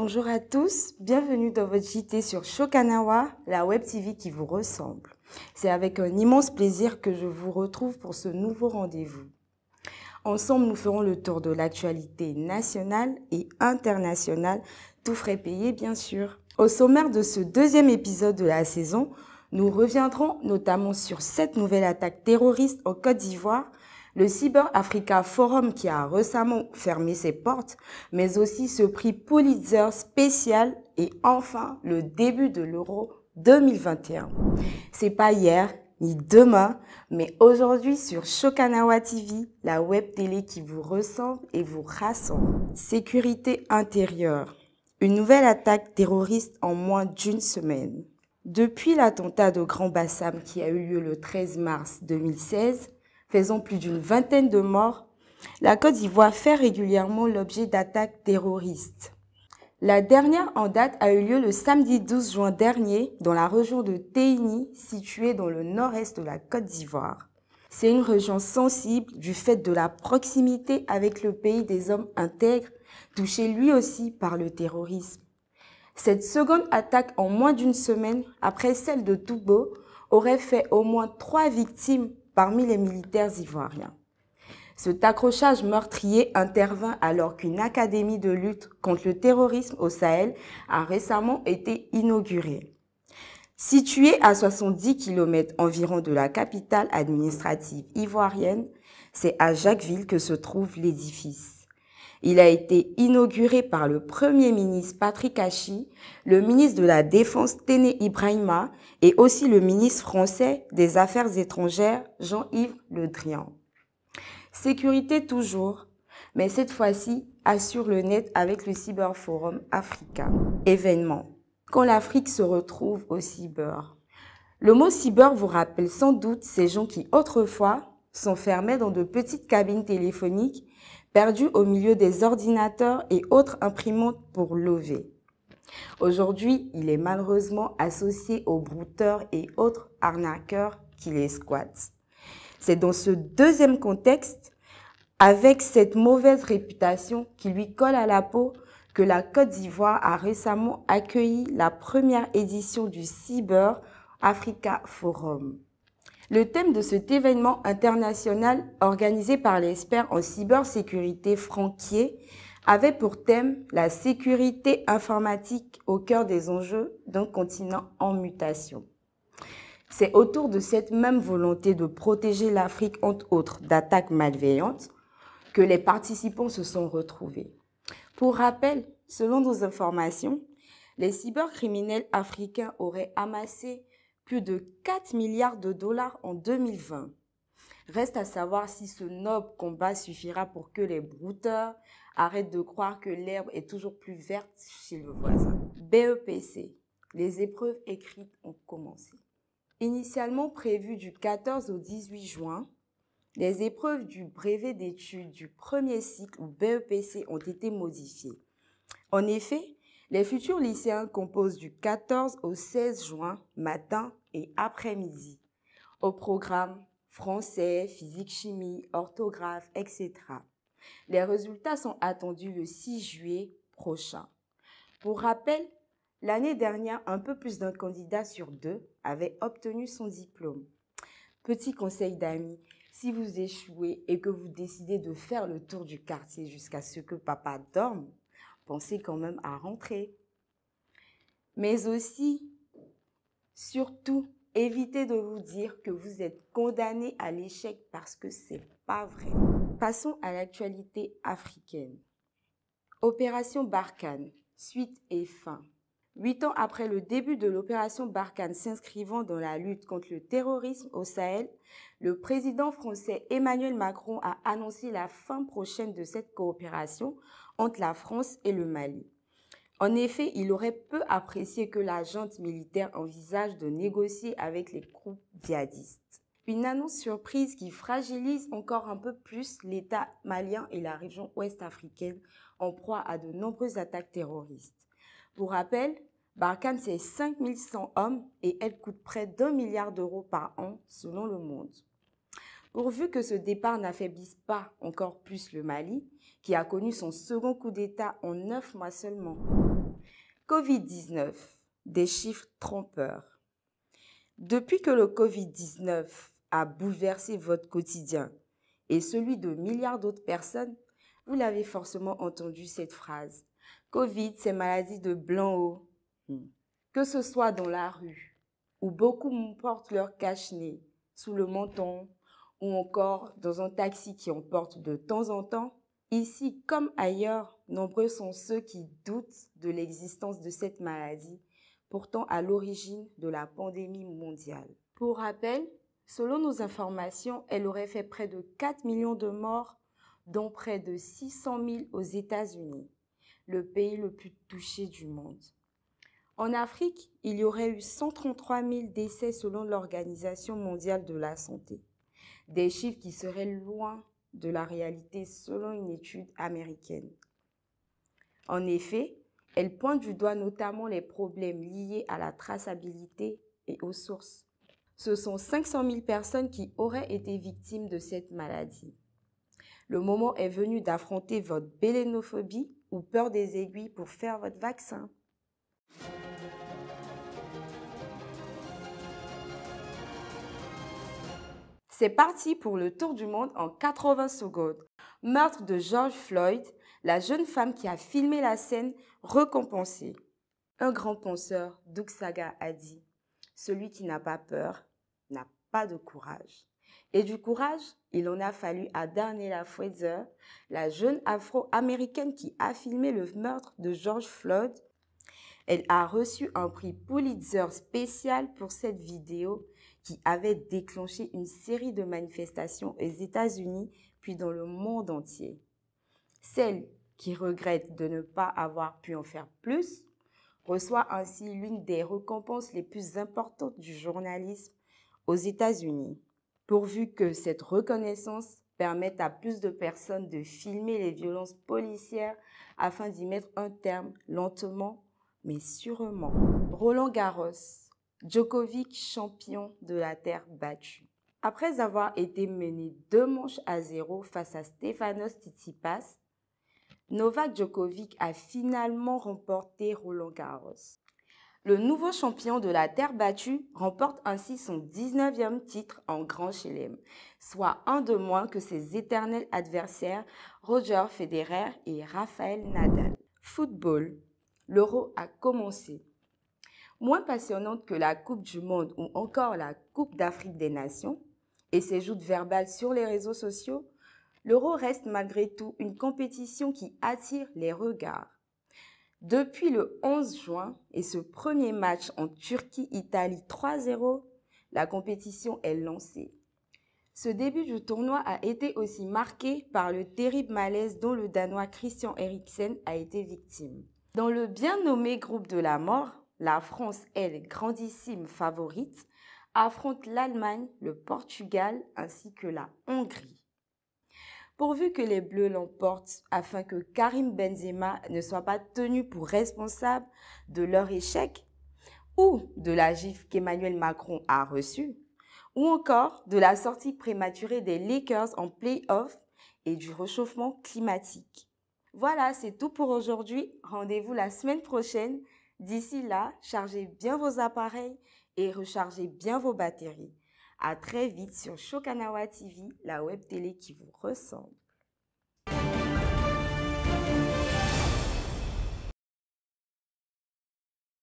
bonjour à tous, bienvenue dans votre JT sur Shokanawa, la web TV qui vous ressemble. C'est avec un immense plaisir que je vous retrouve pour ce nouveau rendez-vous. Ensemble, nous ferons le tour de l'actualité nationale et internationale, tout frais payé bien sûr. Au sommaire de ce deuxième épisode de la saison, nous reviendrons notamment sur cette nouvelle attaque terroriste en Côte d'Ivoire, le Cyber Africa Forum qui a récemment fermé ses portes, mais aussi ce prix Pulitzer spécial et enfin le début de l'Euro 2021. C'est pas hier ni demain, mais aujourd'hui sur Shokanawa TV, la web télé qui vous ressemble et vous rassemble. Sécurité intérieure. Une nouvelle attaque terroriste en moins d'une semaine. Depuis l'attentat de Grand Bassam qui a eu lieu le 13 mars 2016, faisant plus d'une vingtaine de morts, la Côte d'Ivoire fait régulièrement l'objet d'attaques terroristes. La dernière en date a eu lieu le samedi 12 juin dernier dans la région de Téini, située dans le nord-est de la Côte d'Ivoire. C'est une région sensible du fait de la proximité avec le pays des hommes intègres, touché lui aussi par le terrorisme. Cette seconde attaque en moins d'une semaine, après celle de Toubo, aurait fait au moins 3 victimes parmi les militaires ivoiriens. Cet accrochage meurtrier intervint alors qu'une académie de lutte contre le terrorisme au Sahel a récemment été inaugurée. Située à 70 km environ de la capitale administrative ivoirienne, c'est à Jacquesville que se trouve l'édifice. Il a été inauguré par le Premier ministre Patrick Hachi, le ministre de la Défense Téné Ibrahima et aussi le ministre français des Affaires étrangères Jean-Yves Le Drian. Sécurité toujours, mais cette fois-ci assure le net avec le Cyber Forum Africa. Événement. Quand l'Afrique se retrouve au cyber. Le mot cyber vous rappelle sans doute ces gens qui autrefois s'enfermaient dans de petites cabines téléphoniques perdues au milieu des ordinateurs et autres imprimantes pour lever. Aujourd'hui, il est malheureusement associé aux brouteurs et autres arnaqueurs qui les squattent. C'est dans ce deuxième contexte, avec cette mauvaise réputation qui lui colle à la peau, que la Côte d'Ivoire a récemment accueilli la première édition du Cyber Africa Forum. Le thème de cet événement international organisé par l'expert en cybersécurité Franquier avait pour thème la sécurité informatique au cœur des enjeux d'un continent en mutation. C'est autour de cette même volonté de protéger l'Afrique, entre autres, d'attaques malveillantes, que les participants se sont retrouvés. Pour rappel, selon nos informations, les cybercriminels africains auraient amassé plus de 4 milliards de dollars en 2020. Reste à savoir si ce noble combat suffira pour que les brouteurs arrêtent de croire que l'herbe est toujours plus verte chez le voisin. BEPC, les épreuves écrites ont commencé. Initialement prévues du 14 au 18 juin, les épreuves du brevet d'études du premier cycle ou BEPC ont été modifiées. En effet, les futurs lycéens composent du 14 au 16 juin, matin et après-midi. Au programme français, physique-chimie, orthographe, etc. Les résultats sont attendus le 6 juillet prochain. Pour rappel, l'année dernière, un peu plus d'un candidat sur 2 avait obtenu son diplôme. Petit conseil d'amis, si vous échouez et que vous décidez de faire le tour du quartier jusqu'à ce que papa dorme, pensez quand même à rentrer. Mais aussi, surtout, évitez de vous dire que vous êtes condamné à l'échec parce que c'est pas vrai. Passons à l'actualité africaine. Opération Barkhane, suite et fin. 8 ans après le début de l'opération Barkhane s'inscrivant dans la lutte contre le terrorisme au Sahel, le président français Emmanuel Macron a annoncé la fin prochaine de cette coopération entre la France et le Mali. En effet, il aurait peu apprécié que la junte militaire envisage de négocier avec les groupes djihadistes. Une annonce surprise qui fragilise encore un peu plus l'État malien et la région ouest africaine en proie à de nombreuses attaques terroristes. Pour rappel, Barkhane, c'est 5100 hommes et elle coûte près d'1 milliard d'euros par an selon Le Monde. Pourvu que ce départ n'affaiblisse pas encore plus le Mali, qui a connu son second coup d'État en 9 mois seulement. Covid-19, des chiffres trompeurs. Depuis que le Covid-19 a bouleversé votre quotidien et celui de milliards d'autres personnes, vous l'avez forcément entendu cette phrase. Covid, c'est maladie de blanc-haut. Que ce soit dans la rue, où beaucoup portent leur cache-nez sous le menton, ou encore dans un taxi qui en porte de temps en temps, ici comme ailleurs, nombreux sont ceux qui doutent de l'existence de cette maladie, pourtant à l'origine de la pandémie mondiale. Pour rappel, selon nos informations, elle aurait fait près de 4 millions de morts, dont près de 600 000 aux États-Unis, le pays le plus touché du monde. En Afrique, il y aurait eu 133 000 décès selon l'Organisation mondiale de la santé. Des chiffres qui seraient loin de la réalité selon une étude américaine. En effet, elle pointe du doigt notamment les problèmes liés à la traçabilité et aux sources. Ce sont 500 000 personnes qui auraient été victimes de cette maladie. Le moment est venu d'affronter votre bélénophobie ou peur des aiguilles pour faire votre vaccin. C'est parti pour le tour du monde en 80 secondes. Meurtre de George Floyd, la jeune femme qui a filmé la scène récompensée. Un grand penseur, Doug Saga, a dit « Celui qui n'a pas peur n'a pas de courage ». Et du courage, il en a fallu à Darnella Frazier, la jeune afro-américaine qui a filmé le meurtre de George Floyd. Elle a reçu un prix Pulitzer spécial pour cette vidéo qui avait déclenché une série de manifestations aux États-Unis puis dans le monde entier. Celle qui regrette de ne pas avoir pu en faire plus reçoit ainsi l'une des récompenses les plus importantes du journalisme aux États-Unis, pourvu que cette reconnaissance permette à plus de personnes de filmer les violences policières afin d'y mettre un terme lentement mais sûrement. Roland Garros, Djokovic champion de la terre battue. Après avoir été mené 2-0 face à Stefanos Tsitsipas, Novak Djokovic a finalement remporté Roland Garros. Le nouveau champion de la terre battue remporte ainsi son 19e titre en Grand Chelem, soit un de moins que ses éternels adversaires Roger Federer et Rafael Nadal. Football. L'Euro a commencé. Moins passionnante que la Coupe du Monde ou encore la Coupe d'Afrique des Nations et ses joutes verbales sur les réseaux sociaux, l'Euro reste malgré tout une compétition qui attire les regards. Depuis le 11 juin et ce premier match en Turquie-Italie 3-0, la compétition est lancée. Ce début du tournoi a été aussi marqué par le terrible malaise dont le Danois Christian Eriksen a été victime. Dans le bien nommé groupe de la mort, la France, elle, grandissime favorite, affronte l'Allemagne, le Portugal ainsi que la Hongrie. Pourvu que les Bleus l'emportent afin que Karim Benzema ne soit pas tenu pour responsable de leur échec ou de la gifle qu'Emmanuel Macron a reçue ou encore de la sortie prématurée des Lakers en play-off et du réchauffement climatique. Voilà, c'est tout pour aujourd'hui. Rendez-vous la semaine prochaine. D'ici là, chargez bien vos appareils et rechargez bien vos batteries. À très vite sur Shokanawa TV, la web télé qui vous ressemble.